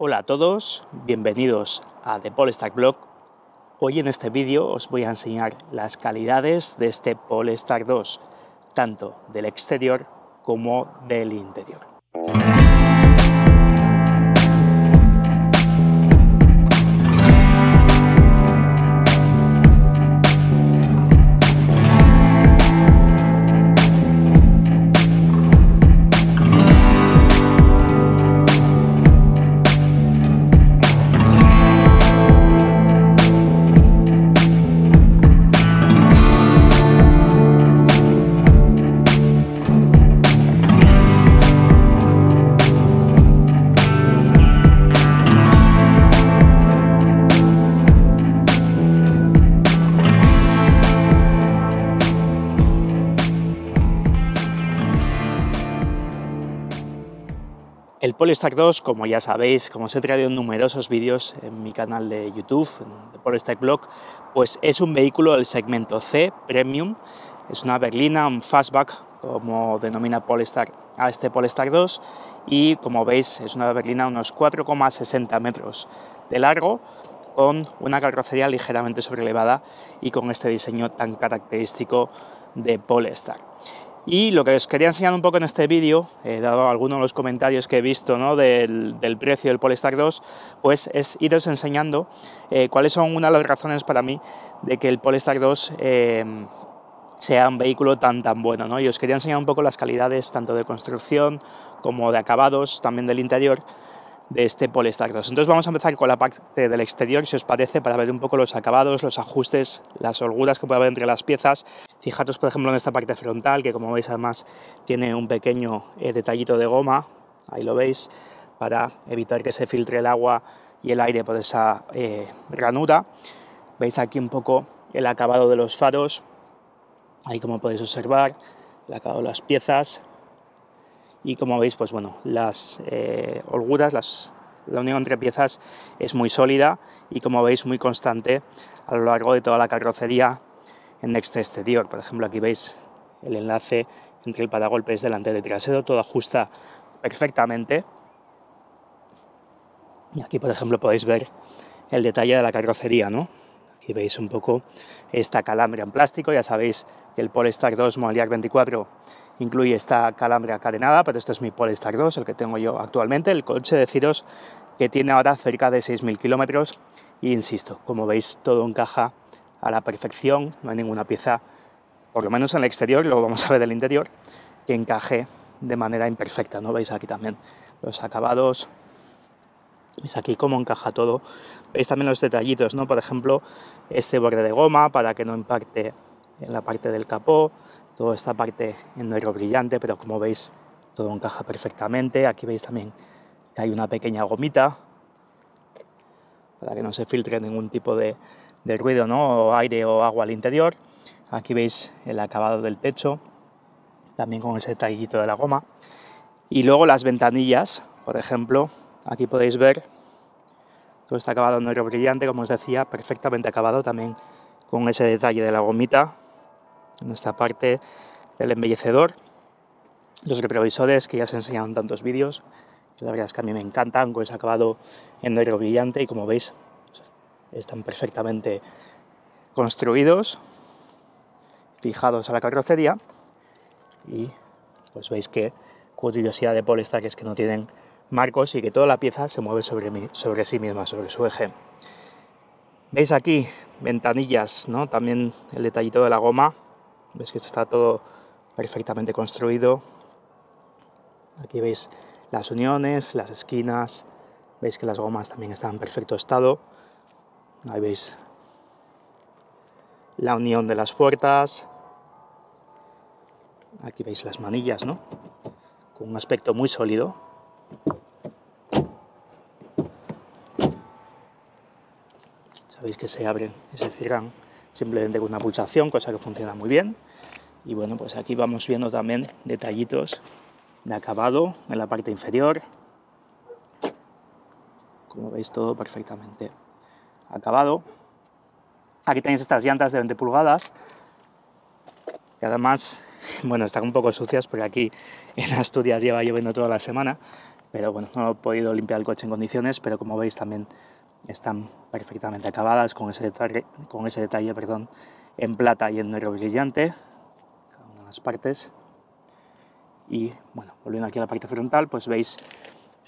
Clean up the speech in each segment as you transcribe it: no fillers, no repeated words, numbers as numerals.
Hola a todos, bienvenidos a The Polestar Blog. Hoy en este vídeo os voy a enseñar las calidades de este Polestar 2, tanto del exterior como del interior. El Polestar 2, como ya sabéis, como os he traído en numerosos vídeos en mi canal de YouTube, en The Polestar Blog, pues es un vehículo del segmento C, Premium. Es una berlina, un fastback, como denomina Polestar a este Polestar 2, y como veis es una berlina unos 4,60 metros de largo, con una carrocería ligeramente sobrelevada y con este diseño tan característico de Polestar. Y lo que os quería enseñar un poco en este vídeo, dado algunos de los comentarios que he visto, ¿no?, del precio del Polestar 2, pues es iros enseñando cuáles son una de las razones para mí de que el Polestar 2 sea un vehículo tan bueno, ¿no? Y os quería enseñar un poco las calidades tanto de construcción como de acabados, también del interior, de este Polestar 2. Entonces vamos a empezar con la parte del exterior, si os parece, para ver un poco los acabados, los ajustes, las holguras que puede haber entre las piezas. Fijaros, por ejemplo, en esta parte frontal, que como veis además tiene un pequeño detallito de goma, ahí lo veis, para evitar que se filtre el agua y el aire por esa ranura. Veis aquí un poco el acabado de los faros, ahí como podéis observar, el acabado de las piezas. Y como veis, pues bueno, las holguras, la unión entre piezas es muy sólida y, como veis, muy constante a lo largo de toda la carrocería en este exterior. Por ejemplo, aquí veis el enlace entre el paragolpes delantero y trasero, todo ajusta perfectamente. Y aquí, por ejemplo, podéis ver el detalle de la carrocería, ¿no? Aquí veis un poco esta calandria en plástico. Ya sabéis que el Polestar 2 Mobiliar 24 incluye esta calandria carenada, pero este es mi Polestar 2, el que tengo yo actualmente. El coche, deciros que tiene ahora cerca de 6.000 kilómetros y, insisto, como veis, todo encaja a la perfección. No hay ninguna pieza, por lo menos en el exterior, luego vamos a ver el interior, que encaje de manera imperfecta, ¿no? Veis aquí también los acabados. Veis aquí cómo encaja todo. Veis también los detallitos, ¿no? Por ejemplo, este borde de goma para que no impacte en la parte del capó. Toda esta parte en negro brillante, pero como veis todo encaja perfectamente. Aquí veis también que hay una pequeña gomita para que no se filtre ningún tipo de ruido, ¿no?, o aire o agua al interior. Aquí veis el acabado del techo, también con ese detallito de la goma. Y luego las ventanillas, por ejemplo, aquí podéis ver todo este acabado en negro brillante, como os decía, perfectamente acabado, también con ese detalle de la gomita en esta parte del embellecedor. Los retrovisores, que ya os he enseñado en tantos vídeos, que la verdad es que a mí me encantan, con ese acabado en negro brillante, y como veis están perfectamente construidos, fijados a la carrocería, y pues veis que curiosidad de Polestar es que no tienen marcos y que toda la pieza se mueve sobre sí misma, sobre su eje. Veis aquí ventanillas, ¿no? También el detallito de la goma. Veis que está todo perfectamente construido. Aquí veis las uniones, las esquinas. Veis que las gomas también están en perfecto estado. Ahí veis la unión de las puertas. Aquí veis las manillas, ¿no?, con un aspecto muy sólido. Sabéis que se abren y se cierran simplemente con una pulsación, cosa que funciona muy bien. Y bueno, pues aquí vamos viendo también detallitos de acabado en la parte inferior. Como veis, todo perfectamente acabado. Aquí tenéis estas llantas de 20 pulgadas, que además, bueno, están un poco sucias porque aquí en Asturias lleva lloviendo toda la semana, pero bueno, no he podido limpiar el coche en condiciones, pero como veis también están perfectamente acabadas con ese detalle, perdón, en plata y en negro brillante, cada una de las partes. Y bueno, volviendo aquí a la parte frontal, pues veis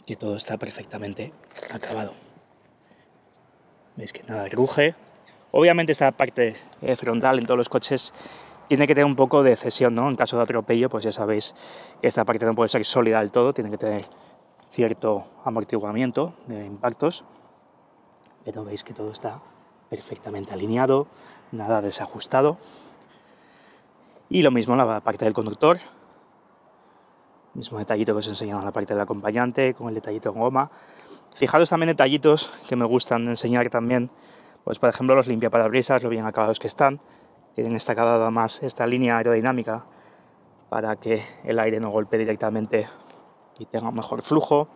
que todo está perfectamente acabado. Veis que nada ruge. Obviamente esta parte frontal en todos los coches tiene que tener un poco de cesión, ¿no? En caso de atropello, pues ya sabéis que esta parte no puede ser sólida del todo, tiene que tener cierto amortiguamiento de impactos, pero veis que todo está perfectamente alineado, nada desajustado. Y lo mismo en la parte del conductor, mismo detallito que os he enseñado en la parte del acompañante, con el detallito en goma. Fijaros también detallitos que me gustan enseñar también, pues por ejemplo los limpiaparabrisas, lo bien acabados que están, tienen esta acabado además esta línea aerodinámica para que el aire no golpee directamente y tenga un mejor flujo.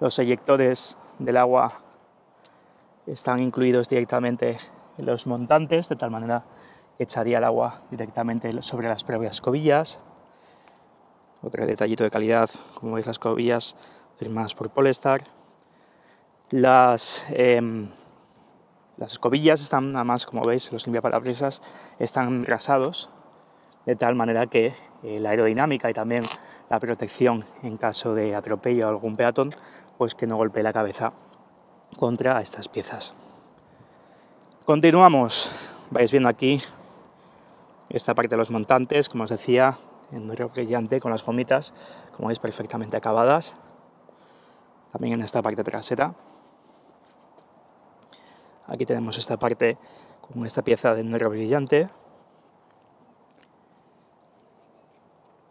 Los eyectores del agua están incluidos directamente en los montantes, de tal manera que echaría el agua directamente sobre las propias escobillas. Otro detallito de calidad, como veis, las escobillas firmadas por Polestar. Las escobillas están, además, como veis, los limpiaparabrisas están rasados, de tal manera que la aerodinámica y también la protección en caso de atropello a algún peatón, pues que no golpee la cabeza contra estas piezas. Continuamos, vais viendo aquí esta parte de los montantes, como os decía, en negro brillante con las gomitas, como veis, perfectamente acabadas. También en esta parte trasera. Aquí tenemos esta parte con esta pieza de negro brillante.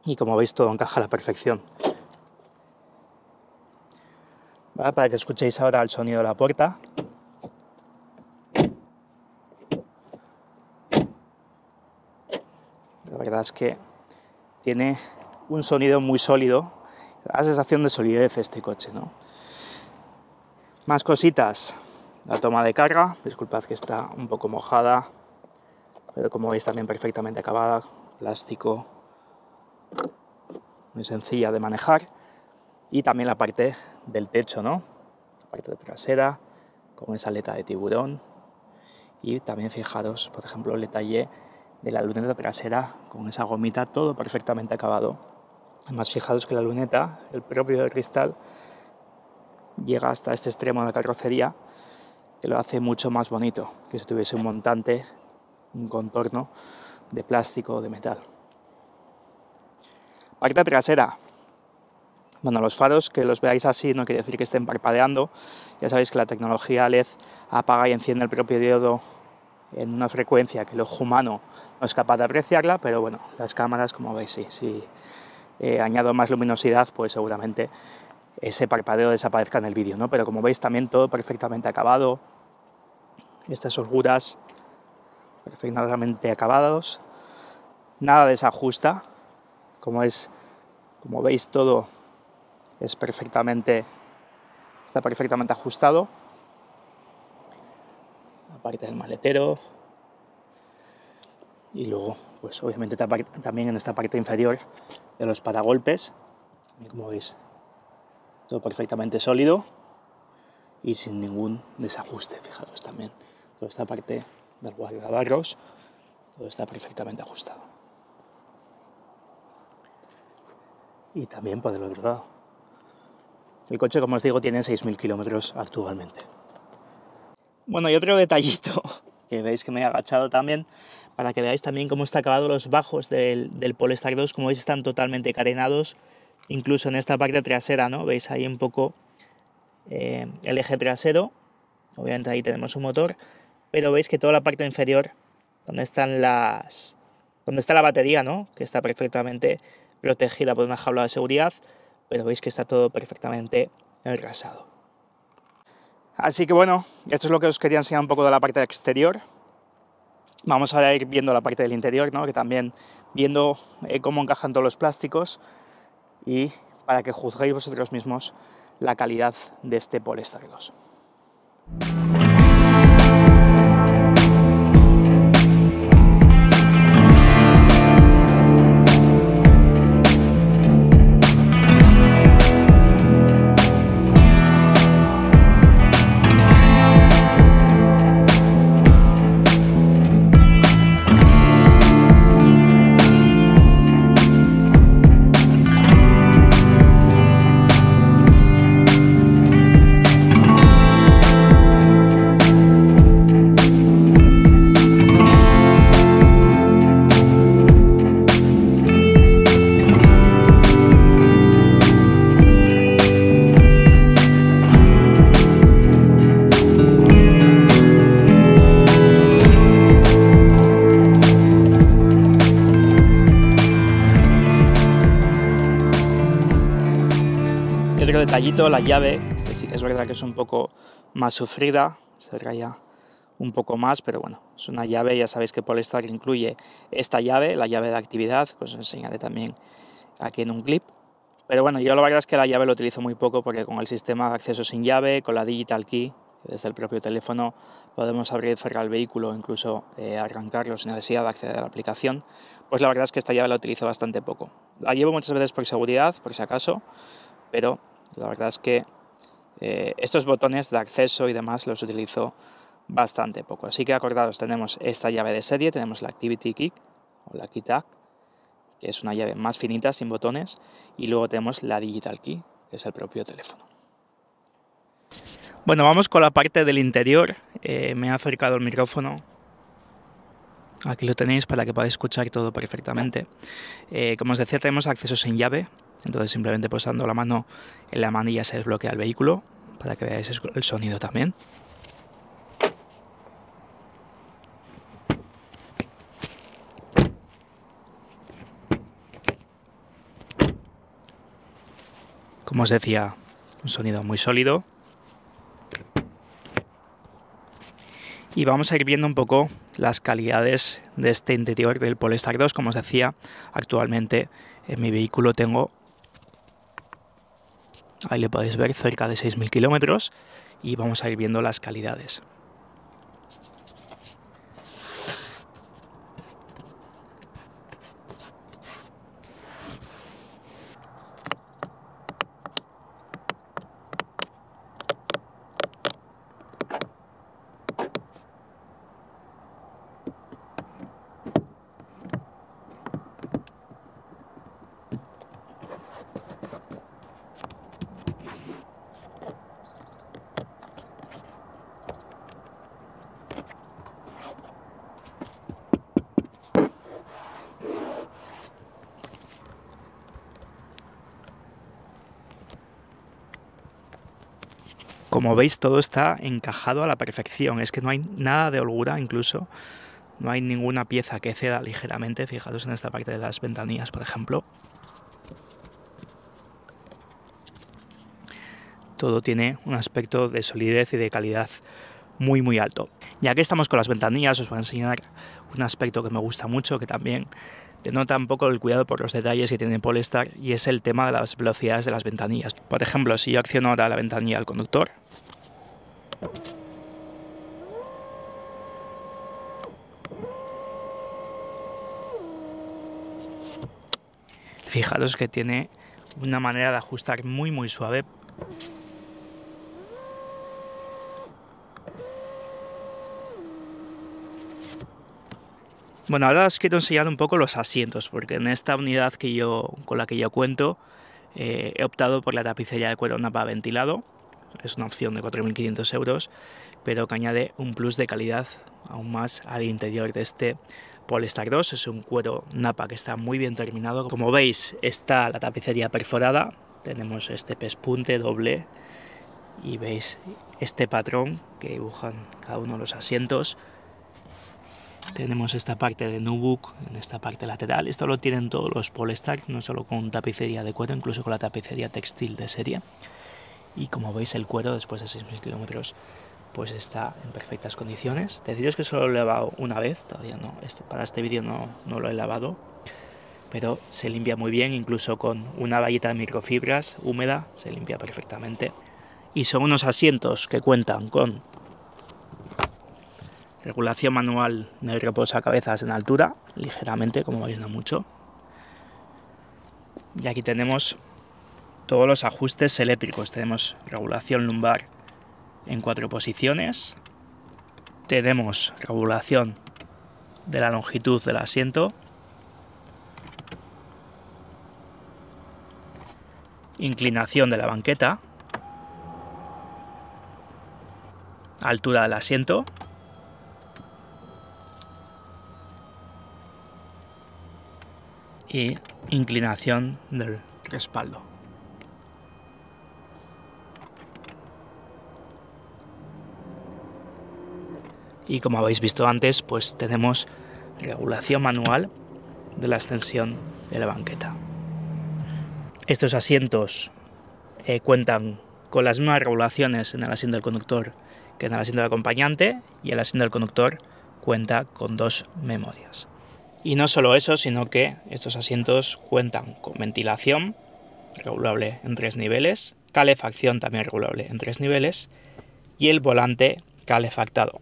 Y como veis, todo encaja a la perfección. ¿Vale? Para que escuchéis ahora el sonido de la puerta. La verdad es que tiene un sonido muy sólido, la sensación de solidez este coche, ¿no? Más cositas, la toma de carga, disculpad que está un poco mojada, pero como veis también perfectamente acabada, plástico, muy sencilla de manejar. Y también la parte del techo, ¿no? La parte trasera, con esa aleta de tiburón. Y también fijaros, por ejemplo, el detalle de la luneta trasera con esa gomita, todo perfectamente acabado. Además, fijaros que la luneta, el propio cristal, llega hasta este extremo de la carrocería, que lo hace mucho más bonito que si tuviese un montante, un contorno de plástico o de metal. Parte trasera. Bueno, los faros, que los veáis así no quiere decir que estén parpadeando. Ya sabéis que la tecnología LED apaga y enciende el propio diodo en una frecuencia que el ojo humano no es capaz de apreciarla, pero bueno, las cámaras, como veis, sí, si añado más luminosidad, pues seguramente ese parpadeo desaparezca en el vídeo, ¿no? Pero como veis también todo perfectamente acabado, estas holguras perfectamente acabados, nada desajusta, como veis todo está perfectamente ajustado. La parte del maletero y luego pues obviamente también en esta parte inferior de los paragolpes, como veis, todo perfectamente sólido y sin ningún desajuste. Fijaros también, toda esta parte del guardabarros, todo está perfectamente ajustado. Y también por el otro lado. El coche, como os digo, tiene 6.000 kilómetros actualmente. Bueno, y otro detallito, que veis que me he agachado también, para que veáis también cómo está acabado los bajos del Polestar 2, como veis están totalmente carenados, incluso en esta parte trasera, ¿no? Veis ahí un poco el eje trasero, obviamente ahí tenemos un motor, pero veis que toda la parte inferior, donde está la batería, ¿no? Que está perfectamente protegida por una jaula de seguridad, pero veis que está todo perfectamente enrasado. Así que bueno, esto es lo que os quería enseñar un poco de la parte exterior. Vamos a ir viendo la parte del interior, ¿no? Que también viendo cómo encajan todos los plásticos y para que juzguéis vosotros mismos la calidad de este Polestar 2. Y otro detallito, la llave, que sí que es verdad que es un poco más sufrida, se raya un poco más, pero bueno, es una llave, ya sabéis que Polestar incluye esta llave, la llave de actividad, que os enseñaré también aquí en un clip. Pero bueno, yo la verdad es que la llave lo utilizo muy poco porque con el sistema de acceso sin llave, con la Digital Key, desde el propio teléfono podemos abrir y cerrar el vehículo, incluso arrancarlo sin necesidad de acceder a la aplicación, pues la verdad es que esta llave la utilizo bastante poco. La llevo muchas veces por seguridad, por si acaso, pero la verdad es que estos botones de acceso y demás los utilizo bastante poco. Así que acordaos, tenemos esta llave de serie, tenemos la Activity Key o la Key Tag, que es una llave más finita, sin botones, y luego tenemos la Digital Key, que es el propio teléfono. Bueno, vamos con la parte del interior. Me he acercado el micrófono. Aquí lo tenéis para que podáis escuchar todo perfectamente. Como os decía, tenemos acceso sin llave, entonces simplemente posando la mano en la manilla se desbloquea el vehículo, para que veáis el sonido también. Como os decía, un sonido muy sólido. Y vamos a ir viendo un poco las calidades de este interior del Polestar 2. Como os decía, actualmente en mi vehículo tengo, ahí le podéis ver, cerca de 6.000 kilómetros, y vamos a ir viendo las calidades. Como veis, todo está encajado a la perfección, es que no hay nada de holgura, incluso no hay ninguna pieza que ceda ligeramente. Fijaros en esta parte de las ventanillas, por ejemplo. Todo tiene un aspecto de solidez y de calidad muy alto. Ya que estamos con las ventanillas, os voy a enseñar un aspecto que me gusta mucho, que también denota un poco el cuidado por los detalles que tiene Polestar, y es el tema de las velocidades de las ventanillas. Por ejemplo, si yo acciono ahora la ventanilla del conductor, fijaros que tiene una manera de ajustar muy suave. Bueno, ahora os quiero enseñar un poco los asientos, porque en esta unidad con la que yo cuento he optado por la tapicería de cuero napa ventilado. Es una opción de 4.500 euros, pero que añade un plus de calidad aún más al interior de este Polestar 2. Es un cuero napa que está muy bien terminado. Como veis, está la tapicería perforada, tenemos este pespunte doble y veis este patrón que dibujan cada uno de los asientos. Tenemos esta parte de nubuck en esta parte lateral. Esto lo tienen todos los Polestar, no solo con tapicería de cuero, incluso con la tapicería textil de serie. Y como veis, el cuero después de 6.000 kilómetros pues está en perfectas condiciones. Deciros que solo lo he lavado una vez, todavía no, para este vídeo no lo he lavado, pero se limpia muy bien, incluso con una valleta de microfibras húmeda se limpia perfectamente. Y son unos asientos que cuentan con regulación manual del reposacabezas en altura, ligeramente, como veis, no mucho. Y aquí tenemos todos los ajustes eléctricos. Tenemos regulación lumbar en 4 posiciones. Tenemos regulación de la longitud del asiento. Inclinación de la banqueta. Altura del asiento. Y inclinación del respaldo. Y como habéis visto antes, pues tenemos regulación manual de la extensión de la banqueta. Estos asientos cuentan con las mismas regulaciones en el asiento del conductor que en el asiento del acompañante, y el asiento del conductor cuenta con 2 memorias. Y no solo eso, sino que estos asientos cuentan con ventilación regulable en 3 niveles, calefacción también regulable en 3 niveles y el volante calefactado.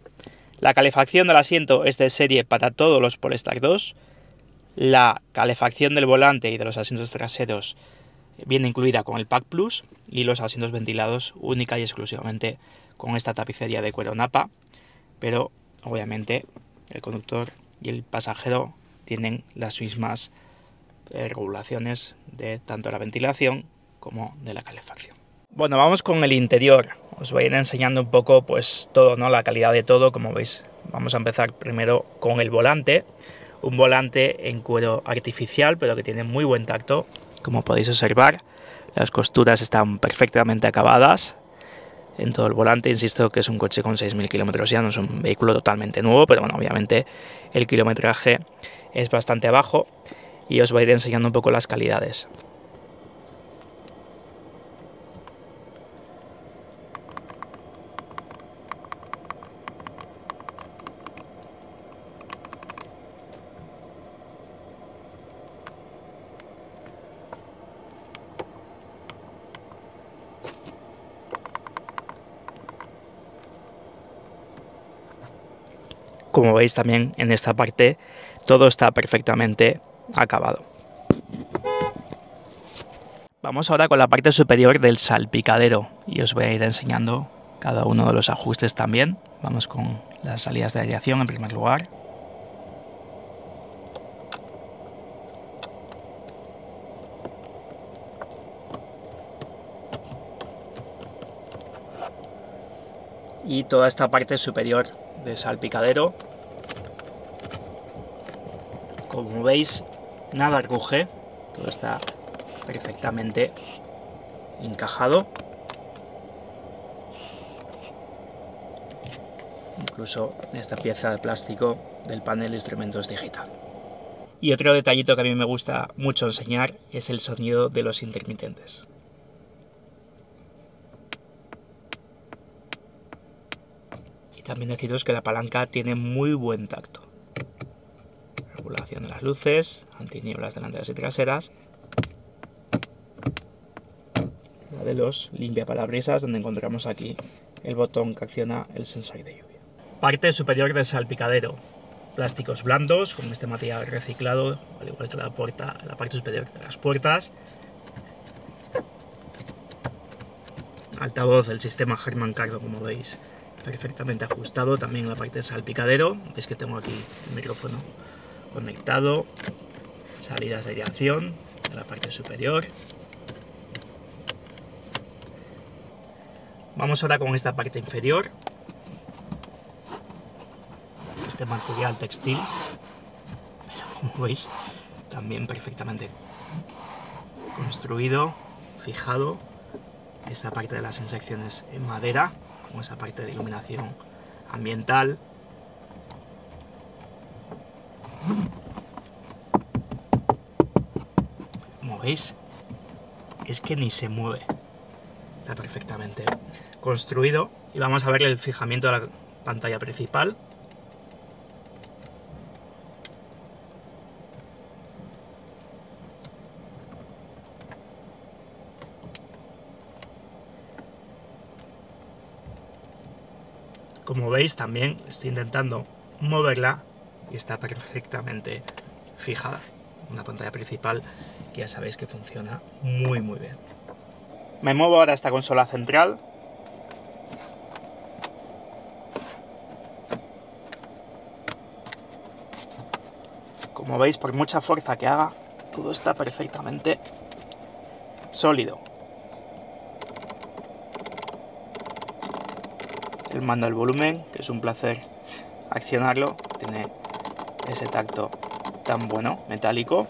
La calefacción del asiento es de serie para todos los Polestar 2. La calefacción del volante y de los asientos traseros viene incluida con el Pack Plus, y los asientos ventilados única y exclusivamente con esta tapicería de cuero Nappa, pero obviamente el conductor y el pasajero tienen las mismas regulaciones de tanto la ventilación como de la calefacción. Bueno, vamos con el interior. Os voy a ir enseñando un poco pues todo, ¿no? La calidad de todo, como veis. Vamos a empezar primero con el volante. Un volante en cuero artificial, pero que tiene muy buen tacto. Como podéis observar, las costuras están perfectamente acabadas en todo el volante. Insisto que es un coche con 6.000 kilómetros ya, no es un vehículo totalmente nuevo, pero bueno, obviamente el kilometraje es bastante bajo y os voy a ir enseñando un poco las calidades. Como veis también en esta parte todo está perfectamente acabado. Vamos ahora con la parte superior del salpicadero y os voy a ir enseñando cada uno de los ajustes también. Vamos con las salidas de aireación en primer lugar. Y toda esta parte superior del salpicadero, como veis, nada ruge, todo está perfectamente encajado. Incluso esta pieza de plástico del panel de instrumentos digital. Y otro detallito que a mí me gusta mucho enseñar es el sonido de los intermitentes. Y también deciros que la palanca tiene muy buen tacto. Regulación de las luces, antinieblas delanteras y traseras. La de los limpiaparabrisas, donde encontramos aquí el botón que acciona el sensor de lluvia. Parte superior del salpicadero. Plásticos blandos con este material reciclado, al igual que la parte superior de las puertas. Altavoz del sistema Harman Kardon, como veis, perfectamente ajustado. También en la parte del salpicadero, veis que tengo aquí el micrófono conectado. Salidas de aireación de la parte superior. Vamos ahora con esta parte inferior. Este material textil, pero como veis, también perfectamente construido, fijado. Esta parte de las insecciones en madera, con esa parte de iluminación ambiental. Como veis, es que ni se mueve. Está perfectamente construido. Y vamos a ver el fijamiento de la pantalla principal. Como veis, también estoy intentando moverla y está perfectamente fijada. Una pantalla principal que ya sabéis que funciona muy bien. Me muevo ahora a esta consola central. Como veis, por mucha fuerza que haga, todo está perfectamente sólido. El mando del volumen, que es un placer accionarlo, tiene ese tacto tan bueno, metálico.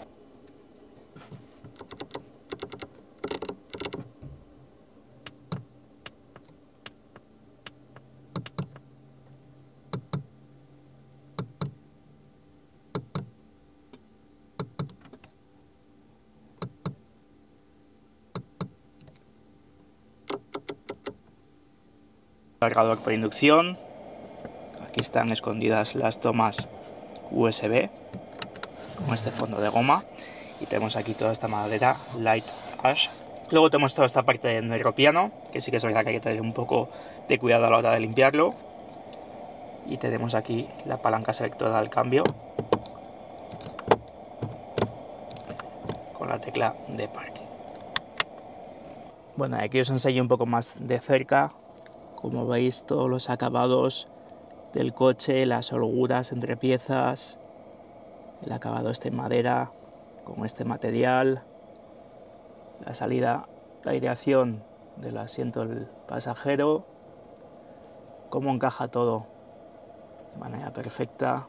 Cargador por inducción. Aquí están escondidas las tomas USB con este fondo de goma. Y tenemos aquí toda esta madera Light Ash. Luego tenemos toda esta parte de neopiano, que sí que es verdad que hay que tener un poco de cuidado a la hora de limpiarlo. Y tenemos aquí la palanca selectora del cambio con la tecla de parking. Bueno, aquí os enseño un poco más de cerca. Como veis, todos los acabados del coche, las holguras entre piezas, el acabado este en madera con este material, la salida de aireación del asiento del pasajero, cómo encaja todo de manera perfecta,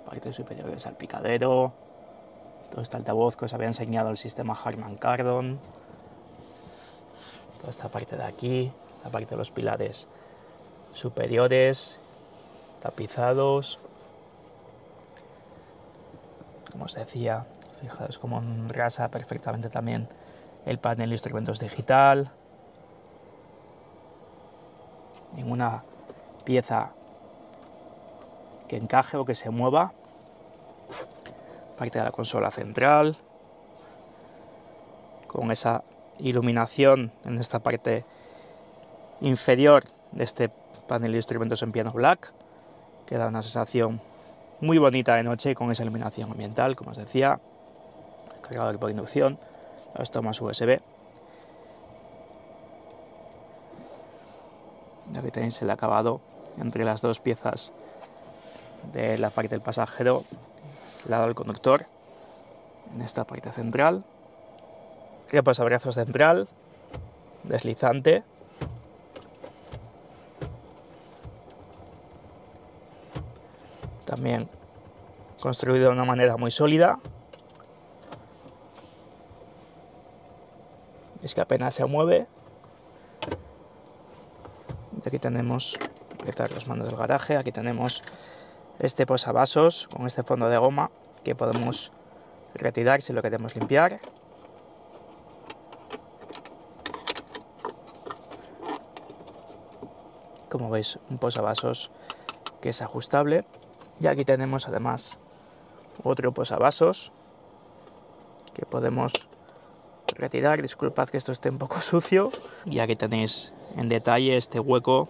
parte superior del salpicadero, todo este altavoz que os había enseñado, el sistema Harman Kardon, toda esta parte de aquí, la parte de los pilares superiores, tapizados, como os decía, fijaos cómo engrasa perfectamente también el panel de instrumentos digital, ninguna pieza que encaje o que se mueva, parte de la consola central, con esa iluminación en esta parte inferior de este panel de instrumentos en piano black, que da una sensación muy bonita de noche con esa iluminación ambiental, como os decía, cargador por inducción, las tomas USB. Y aquí tenéis el acabado entre las dos piezas de la parte del pasajero, lado del conductor, en esta parte central. Reposabrazo central, deslizante. También construido de una manera muy sólida. Es que apenas se mueve. Y aquí tenemos, apretar los mandos del garaje, aquí tenemos este posavasos con este fondo de goma que podemos retirar si lo queremos limpiar. Como veis, un posavasos que es ajustable. Y aquí tenemos además otro posavasos que podemos retirar. Disculpad que esto esté un poco sucio. Y aquí tenéis en detalle este hueco.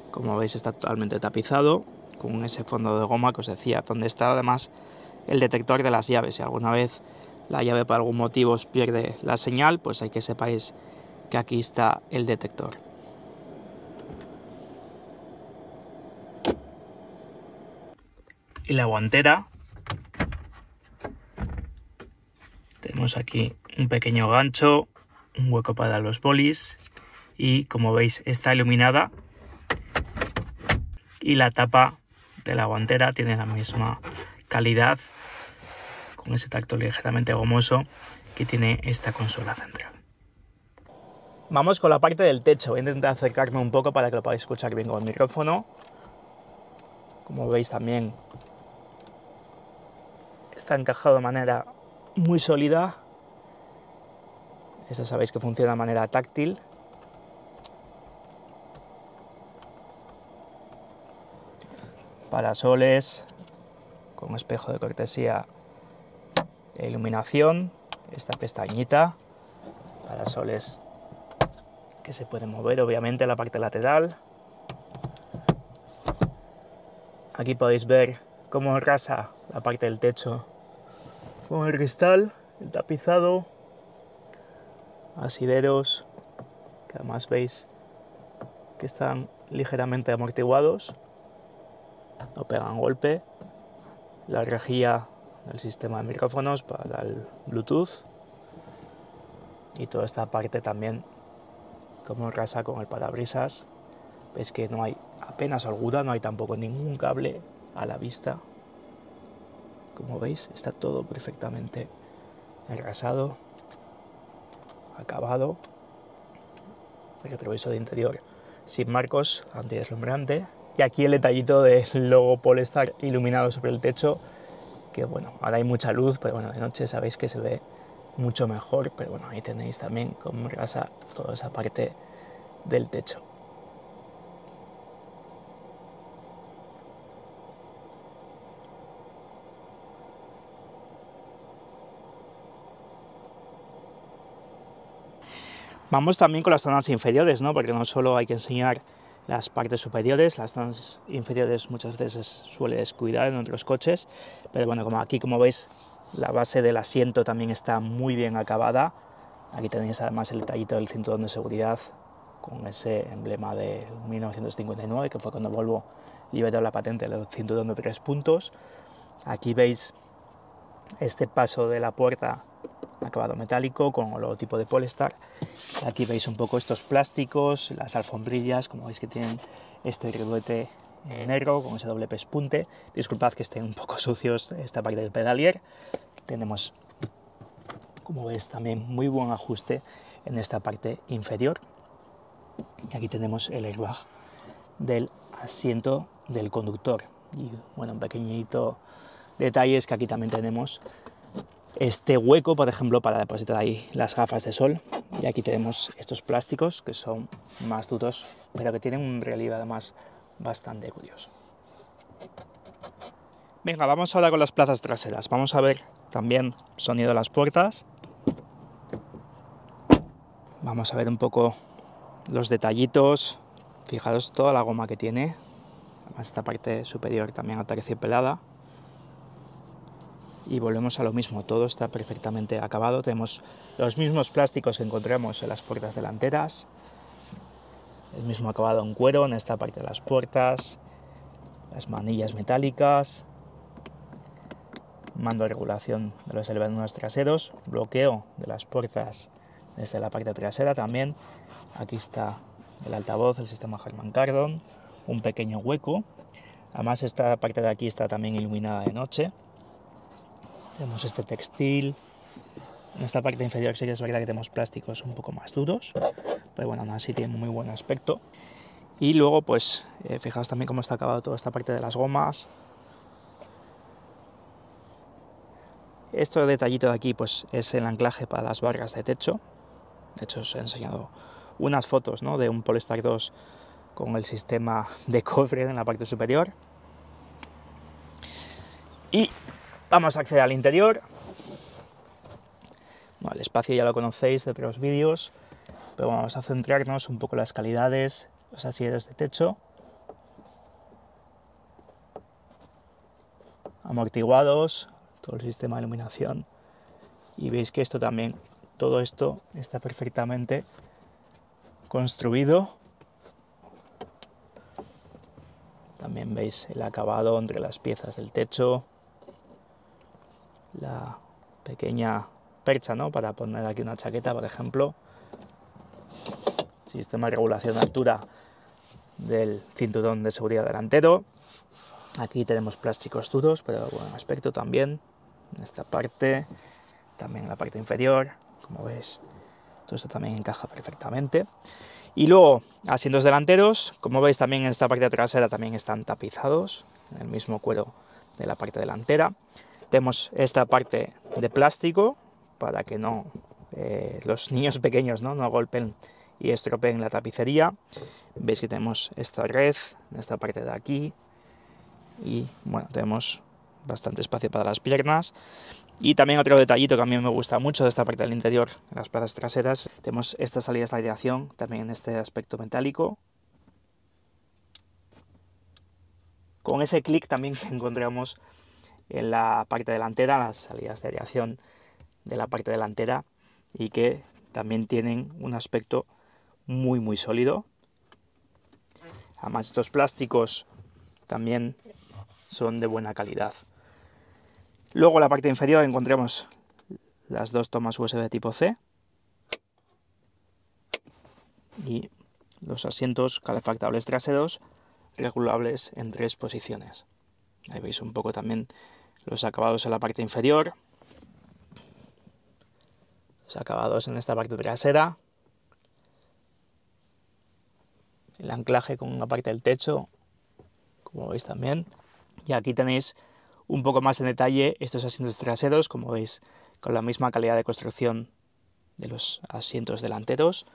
Como veis, está totalmente tapizado con ese fondo de goma que os decía, donde está además el detector de las llaves. Si alguna vez la llave por algún motivo os pierde la señal, pues hay que sepáis que aquí está el detector. Y la guantera, tenemos aquí un pequeño gancho, un hueco para los bolis y como veis está iluminada, y la tapa de la guantera tiene la misma calidad con ese tacto ligeramente gomoso que tiene esta consola central. Vamos con la parte del techo. Voy a intentar acercarme un poco para que lo podáis escuchar bien con el micrófono. Como veis también está encajado de manera muy sólida. Esto sabéis que funciona de manera táctil. Parasoles con espejo de cortesía e iluminación. Esta pestañita. Parasoles que se pueden mover obviamente en la parte lateral. Aquí podéis ver cómo engrasa la parte del techo con el cristal, el tapizado, asideros, que además veis que están ligeramente amortiguados, no pegan golpe, la rejilla del sistema de micrófonos para el Bluetooth y toda esta parte también como engrasa con el parabrisas. Veis que no hay apenas holgura, no hay tampoco ningún cable a la vista. Como veis, está todo perfectamente engrasado, acabado. El retrovisor de interior sin marcos, antideslumbrante. Y aquí el detallito del logo Polestar iluminado sobre el techo, que bueno, ahora hay mucha luz, pero bueno, de noche sabéis que se ve mucho mejor. Pero bueno, ahí tenéis también cómo engrasa toda esa parte del techo. Vamos también con las zonas inferiores, ¿no? Porque no solo hay que enseñar las partes superiores, las zonas inferiores muchas veces suele descuidar en otros coches, pero bueno, como aquí, como veis, la base del asiento también está muy bien acabada. Aquí tenéis además el detallito del cinturón de seguridad con ese emblema de 1959, que fue cuando Volvo liberó la patente del cinturón de 3 puntos. Aquí veis este paso de la puerta acabado metálico con el logotipo de Polestar. Aquí veis un poco estos plásticos, las alfombrillas, como veis que tienen este ribuete negro con ese doble pespunte. Disculpad que estén un poco sucios esta parte del pedalier. Tenemos, como veis, también muy buen ajuste en esta parte inferior. Y aquí tenemos el airbag del asiento del conductor. Y bueno, un pequeñito detalle es que aquí también tenemos este hueco, por ejemplo, para depositar ahí las gafas de sol. Y aquí tenemos estos plásticos que son más duros, pero que tienen un relieve además bastante curioso. Venga, vamos ahora con las plazas traseras. Vamos a ver también sonido de las puertas. Vamos a ver un poco los detallitos. Fijaros toda la goma que tiene. Además, esta parte superior también aterciopelada. Y volvemos a lo mismo, todo está perfectamente acabado. Tenemos los mismos plásticos que encontramos en las puertas delanteras, el mismo acabado en cuero en esta parte de las puertas, las manillas metálicas, mando de regulación de los elevadores traseros, bloqueo de las puertas desde la parte trasera también. Aquí está el altavoz, el sistema Harman Kardon, un pequeño hueco. Además, esta parte de aquí está también iluminada de noche. Tenemos este textil. En esta parte inferior sí que es verdad que tenemos plásticos un poco más duros, pero bueno, aún así tiene muy buen aspecto. Y luego, pues, fijaos también cómo está acabado toda esta parte de las gomas. Este detallito de aquí, pues, es el anclaje para las barras de techo. De hecho, os he enseñado unas fotos, ¿no?, de un Polestar 2 con el sistema de cofre en la parte superior. Y vamos a acceder al interior. Bueno, el espacio ya lo conocéis de otros vídeos, pero vamos a centrarnos un poco en las calidades, los asientos de techo, amortiguados, todo el sistema de iluminación, y veis que esto también, todo esto está perfectamente construido. También veis el acabado entre las piezas del techo, la pequeña percha, ¿no?, para poner aquí una chaqueta, por ejemplo. Sistema de regulación de altura del cinturón de seguridad delantero. Aquí tenemos plásticos duros, pero de buen aspecto también. En esta parte, también en la parte inferior, como veis, todo esto también encaja perfectamente. Y luego, asientos delanteros, como veis también en esta parte trasera también están tapizados, en el mismo cuero de la parte delantera. Tenemos esta parte de plástico para que no los niños pequeños no golpeen y estropeen la tapicería. Veis que tenemos esta red en esta parte de aquí y bueno, tenemos bastante espacio para las piernas. Y también otro detallito que a mí me gusta mucho de esta parte del interior, en las plazas traseras, tenemos estas salidas de aireación también en este aspecto metálico. Con ese clic también que encontramos en la parte delantera, las salidas de aireación de la parte delantera, y que también tienen un aspecto muy sólido. Además, estos plásticos también son de buena calidad. Luego en la parte inferior encontramos las dos tomas USB tipo C y los asientos calefactables traseros regulables en 3 posiciones. Ahí veis un poco también los acabados en la parte inferior, los acabados en esta parte trasera, el anclaje con una parte del techo, como veis también. Y aquí tenéis un poco más en detalle estos asientos traseros, como veis, con la misma calidad de construcción de los asientos delanteros.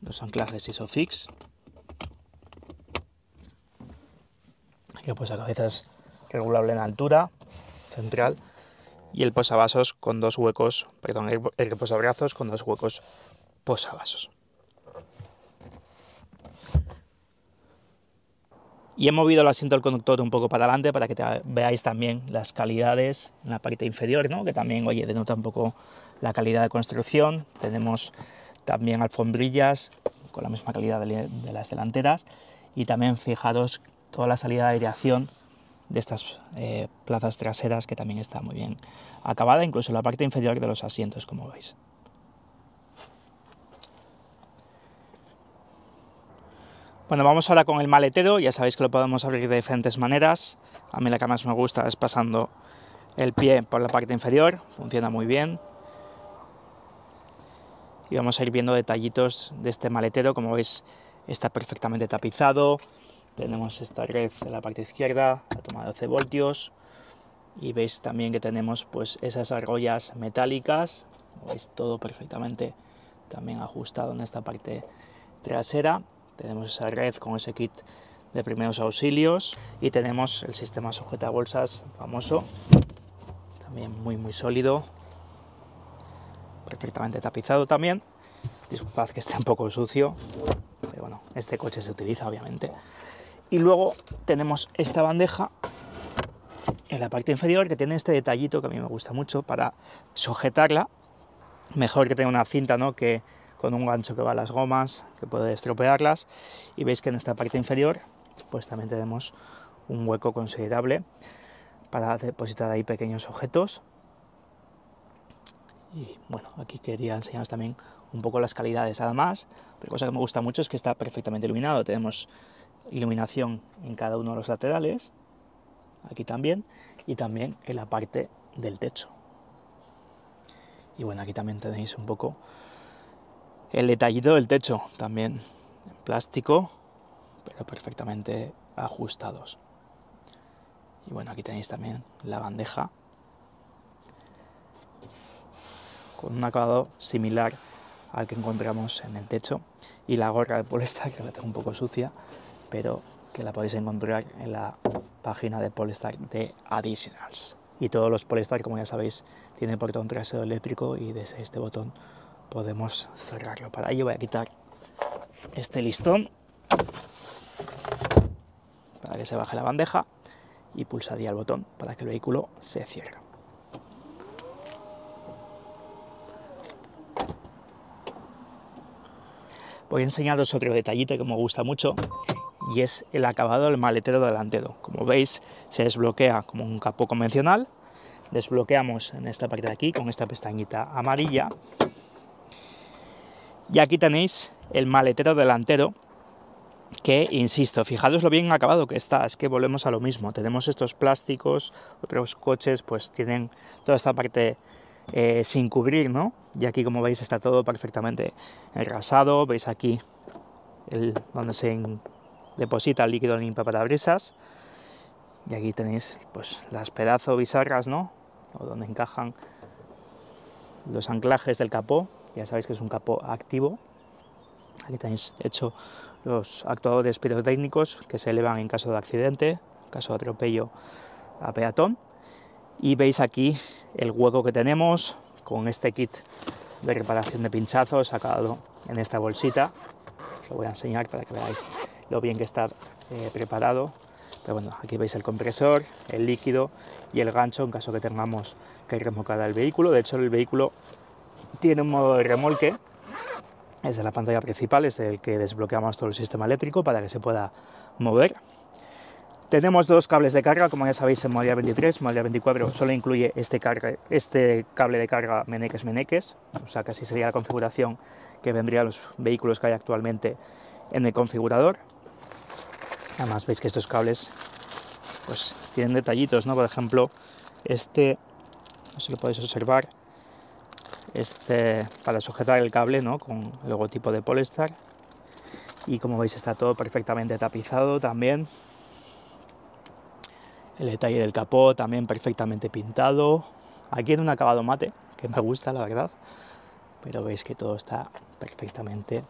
Los anclajes Isofix. Aquí pues la cabeza es regulable en altura, central. y el posavasos con 2 huecos, perdón, el posabrazos con 2 huecos posavasos. Y he movido el asiento del conductor un poco para adelante para que veáis también las calidades en la parte inferior, ¿no? Que también, oye, denota un poco la calidad de construcción. Tenemos también alfombrillas con la misma calidad de las delanteras, y también fijaros toda la salida de aireación de estas plazas traseras, que también está muy bien acabada, incluso la parte inferior de los asientos, como veis. Bueno, vamos ahora con el maletero. Ya sabéis que lo podemos abrir de diferentes maneras. A mí la que más me gusta es pasando el pie por la parte inferior, funciona muy bien. Y vamos a ir viendo detallitos de este maletero. Como veis, está perfectamente tapizado. Tenemos esta red en la parte izquierda, la toma de 12 voltios. Y veis también que tenemos pues esas argollas metálicas. Veis todo perfectamente también ajustado en esta parte trasera. Tenemos esa red con ese kit de primeros auxilios y tenemos el sistema sujetabolsas famoso, también muy sólido, perfectamente tapizado también. Disculpad que esté un poco sucio, pero bueno, este coche se utiliza obviamente. Y luego tenemos esta bandeja en la parte inferior que tiene este detallito que a mí me gusta mucho para sujetarla. Mejor que tenga una cinta, ¿no?, que con un gancho que va a las gomas, que puede estropearlas. Y veis que en esta parte inferior pues también tenemos un hueco considerable para depositar ahí pequeños objetos. Y bueno, aquí quería enseñaros también un poco las calidades. Además, otra cosa que me gusta mucho es que está perfectamente iluminado. Tenemos iluminación en cada uno de los laterales, aquí también, y también en la parte del techo. Y bueno, aquí también tenéis un poco el detallito del techo, también en plástico, pero perfectamente ajustados. Y bueno, aquí tenéis también la bandeja con un acabado similar al que encontramos en el techo, y la gorra de Polestar, que la tengo un poco sucia, pero que la podéis encontrar en la página de Polestar de Additionals. Y todos los Polestar, como ya sabéis, tienen portón trasero eléctrico, y desde este botón podemos cerrarlo. Para ello voy a quitar este listón para que se baje la bandeja y pulsaría el botón para que el vehículo se cierre. Voy a enseñaros otro detallito que me gusta mucho, y es el acabado del maletero delantero. Como veis, se desbloquea como un capó convencional. Desbloqueamos en esta parte de aquí con esta pestañita amarilla, y aquí tenéis el maletero delantero, que, insisto, fijaros lo bien acabado que está. Es que volvemos a lo mismo, tenemos estos plásticos, otros coches pues tienen toda esta parte sin cubrir, ¿no? Y aquí, como veis, está todo perfectamente enrasado. Veis aquí donde se deposita el líquido limpia parabrisas, y aquí tenéis pues las pedazos bizarras, ¿no?, o donde encajan los anclajes del capó. Ya sabéis que es un capó activo. Aquí tenéis hecho los actuadores pirotécnicos que se elevan en caso de accidente, en caso de atropello a peatón. Y veis aquí el hueco que tenemos con este kit de reparación de pinchazos sacado en esta bolsita. Os lo voy a enseñar para que veáis lo bien que está preparado. Pero bueno, aquí veis el compresor, el líquido y el gancho en caso que tengamos que remolcar el vehículo. De hecho, el vehículo tiene un modo de remolque. Es de la pantalla principal, es el que desbloqueamos todo el sistema eléctrico para que se pueda mover. Tenemos 2 cables de carga, como ya sabéis, en modalidad 23, modalidad 24 solo incluye este cable de carga meneques, o sea que así sería la configuración que vendría a los vehículos que hay actualmente en el configurador. Además veis que estos cables pues tienen detallitos, ¿no? Por ejemplo, no sé si lo podéis observar, para sujetar el cable, ¿no?, con el logotipo de Polestar. Y como veis está todo perfectamente tapizado también. El detalle del capó también perfectamente pintado. Aquí en un acabado mate, que me gusta, la verdad. Pero veis que todo está perfectamente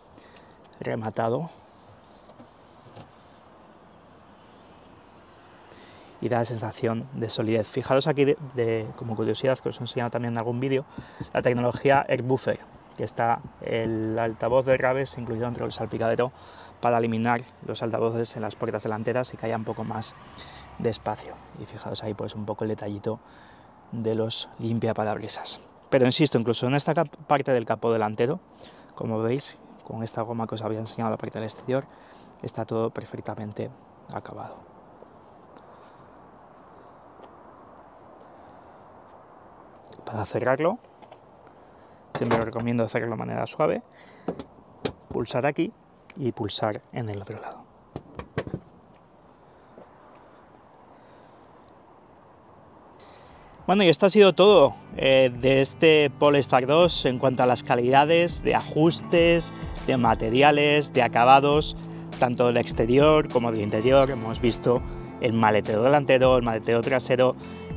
rematado. y da la sensación de solidez. Fijaros aquí, como curiosidad, que os he enseñado también en algún vídeo, la tecnología AirBuffer, que está el altavoz de Raves incluido dentro del salpicadero para eliminar los altavoces en las puertas delanteras y que haya un poco más de espacio. Y fijaros ahí pues un poco el detallito de los limpiaparabrisas. Pero insisto, incluso en esta parte del capó delantero, como veis, con esta goma que os había enseñado la parte del exterior, está todo perfectamente acabado. Para cerrarlo, siempre os recomiendo hacerlo de manera suave, pulsar aquí y pulsar en el otro lado. Bueno, y esto ha sido todo de este Polestar 2 en cuanto a las calidades de ajustes, de materiales, de acabados, tanto del exterior como del interior. Hemos visto el maletero delantero, el maletero trasero,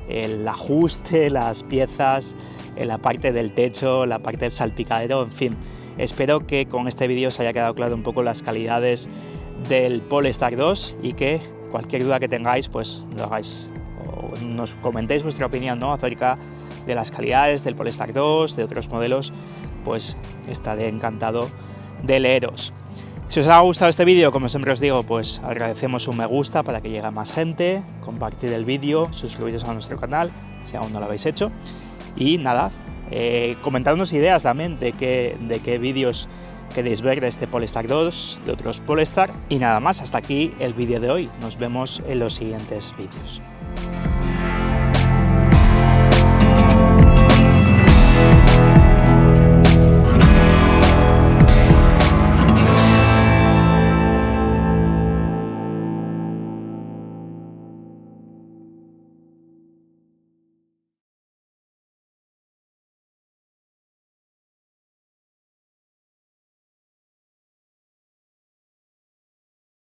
el ajuste, las piezas, la parte del techo, la parte del salpicadero, en fin. Espero que con este vídeo os haya quedado claro un poco las calidades del Polestar 2 y que cualquier duda que tengáis, pues lo hagáis o nos comentéis vuestra opinión, ¿no?, acerca de las calidades del Polestar 2, de otros modelos, pues estaré encantado de leeros. Si os ha gustado este vídeo, como siempre os digo, pues agradecemos un me gusta para que llegue a más gente, compartir el vídeo, suscribiros a nuestro canal si aún no lo habéis hecho y nada, comentadnos ideas también de qué vídeos queréis ver de este Polestar 2, de otros Polestar y nada más, hasta aquí el vídeo de hoy, nos vemos en los siguientes vídeos.